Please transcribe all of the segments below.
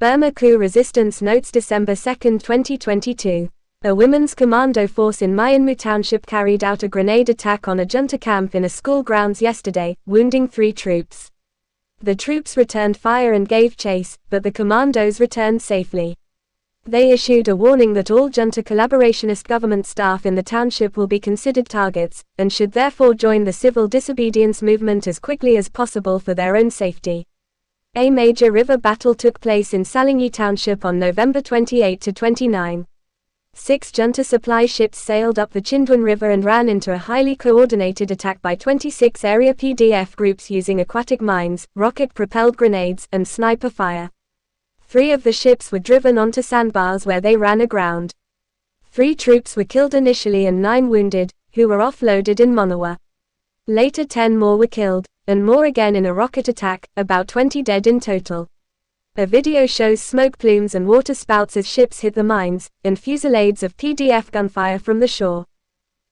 Burma coup resistance notes December 2, 2022. A women's commando force in Myinmu township carried out a grenade attack on a junta camp in a school grounds yesterday, wounding 3 troops. The troops returned fire and gave chase, but the commandos returned safely. They issued a warning that all junta-collaborationist government staff in the township will be considered targets, and should therefore join the Civil Disobedience Movement as quickly as possible for their own safety. A major river battle took place in Salingyi township on November 28 to 29. 6 junta supply ships sailed up the Chindwin River and ran into a highly coordinated attack by 26 area PDF groups using aquatic mines, rocket-propelled grenades, and sniper fire. 3 of the ships were driven onto sandbars where they ran aground. 3 troops were killed initially and 9 wounded, who were offloaded in Monywa. Later 10 more were killed, and more again in a rocket attack, about 20 dead in total. A video shows smoke plumes and water spouts as ships hit the mines, and fusillades of PDF gunfire from the shore.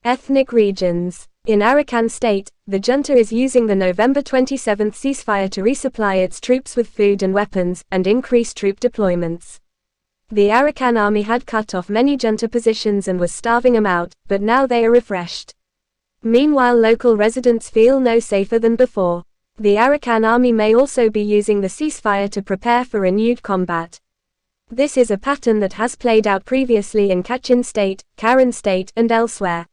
Ethnic regions. In Arakan state, the junta is using the November 27 ceasefire to resupply its troops with food and weapons, and increase troop deployments. The Arakan army had cut off many junta positions and was starving them out, but now they are refreshed. Meanwhile, local residents feel no safer than before. The Arakan army may also be using the ceasefire to prepare for renewed combat. This is a pattern that has played out previously in Kachin State, Karen State, and elsewhere.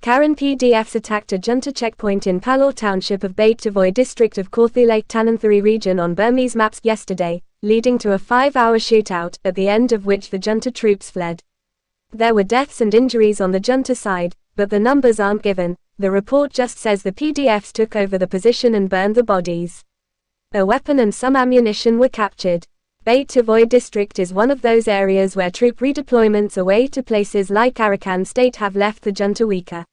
Karen PDFs attacked a junta checkpoint in Palor township of Beit Tavoy district of Korthu Lake Tananthari region on Burmese maps yesterday, leading to a 5-hour shootout, at the end of which the junta troops fled. There were deaths and injuries on the junta side, but the numbers aren't given. The report just says the PDFs took over the position and burned the bodies. A weapon and some ammunition were captured. Beit Tavoy district is one of those areas where troop redeployments away to places like Arakan state have left the junta weaker.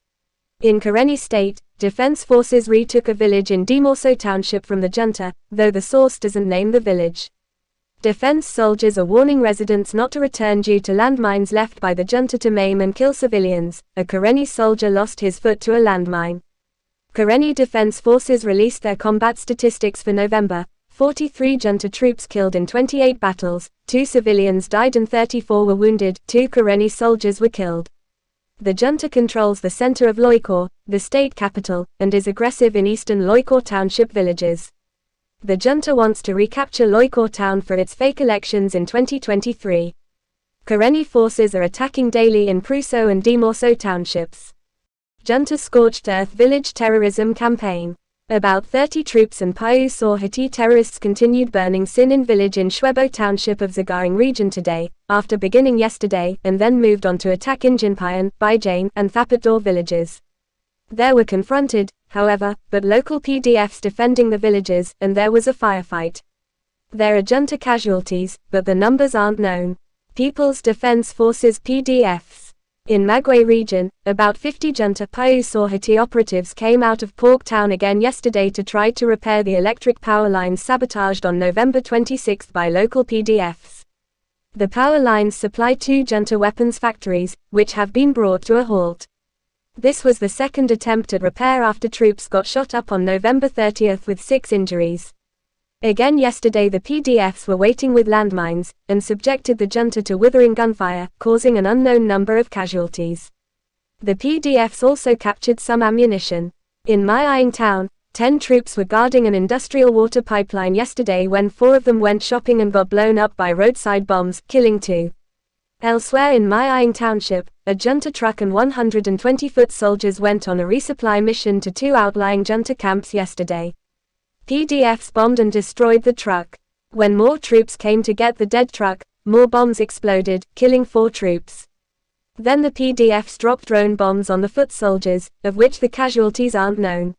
In Karenni state, defense forces retook a village in Dimorso township from the junta, though the source doesn't name the village. Defense soldiers are warning residents not to return due to landmines left by the junta to maim and kill civilians. A Karenni soldier lost his foot to a landmine. Karenni Defense Forces released their combat statistics for November. 43 junta troops killed in 28 battles, 2 civilians died and 34 were wounded, 2 Karenni soldiers were killed. The junta controls the center of Loikor, the state capital, and is aggressive in eastern Loikor township villages. The junta wants to recapture Loikor town for its fake elections in 2023. Karenni forces are attacking daily in Pruso and Dimorso townships. Junta scorched earth village terrorism campaign. About 30 troops and Paiu Hati terrorists continued burning Sinin village in Shwebo township of Zagaring region today, after beginning yesterday, and then moved on to attack Injinpayan, Baijane, and Thapatdor villages. They were confronted, however, but local PDFs defending the villages, and there was a firefight. There are junta casualties, but the numbers aren't known. People's Defense Forces PDFs. In Magway region, about 50 junta Paiu Hati operatives came out of Pork Town again yesterday to try to repair the electric power lines sabotaged on November 26 by local PDFs. The power lines supply 2 junta weapons factories, which have been brought to a halt. This was the second attempt at repair after troops got shot up on November 30 with 6 injuries. Again yesterday the PDFs were waiting with landmines, and subjected the junta to withering gunfire, causing an unknown number of casualties. The PDFs also captured some ammunition. In Myinmu town, 10 troops were guarding an industrial water pipeline yesterday when 4 of them went shopping and got blown up by roadside bombs, killing 2. Elsewhere in Myinmu township, a junta truck and 120-foot soldiers went on a resupply mission to 2 outlying junta camps yesterday. PDFs bombed and destroyed the truck. When more troops came to get the dead truck, more bombs exploded, killing 4 troops. Then the PDFs dropped drone bombs on the foot soldiers, of which the casualties aren't known.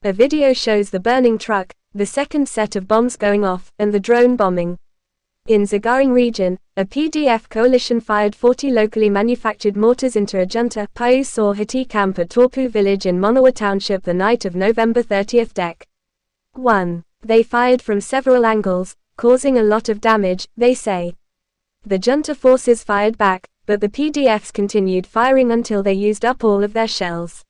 A video shows the burning truck, the second set of bombs going off, and the drone bombing. In Zagaring region, a PDF coalition fired 40 locally manufactured mortars into a junta Paiu Hati camp at Torpu village in Monywa township the night of November 30. Dec. 1. They fired from several angles, causing a lot of damage, they say. The junta forces fired back, but the PDFs continued firing until they used up all of their shells.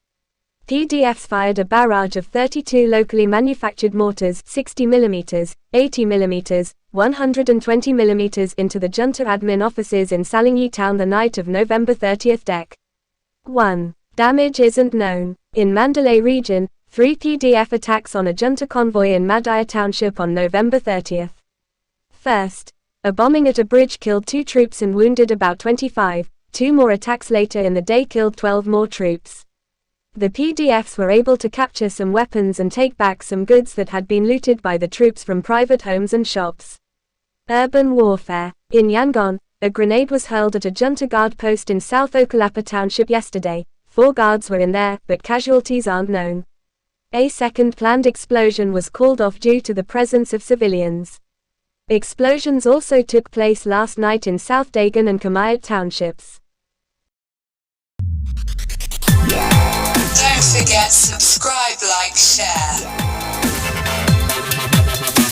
PDFs fired a barrage of 32 locally manufactured mortars 60mm, 80mm, 120mm into the junta admin offices in Salingyi town the night of November 30. Dec. 1. Damage isn't known. In Mandalay region, 3 PDF attacks on a junta convoy in Madaya township on November 30. First, a bombing at a bridge killed 2 troops and wounded about 25. 2 more attacks later in the day killed 12 more troops. The PDFs were able to capture some weapons and take back some goods that had been looted by the troops from private homes and shops. Urban warfare. In Yangon, a grenade was hurled at a junta guard post in South Okalapa Township yesterday. 4 guards were in there, but casualties aren't known. A second planned explosion was called off due to the presence of civilians. Explosions also took place last night in South Dagon and Kamayat townships. Don't forget, subscribe, like, share.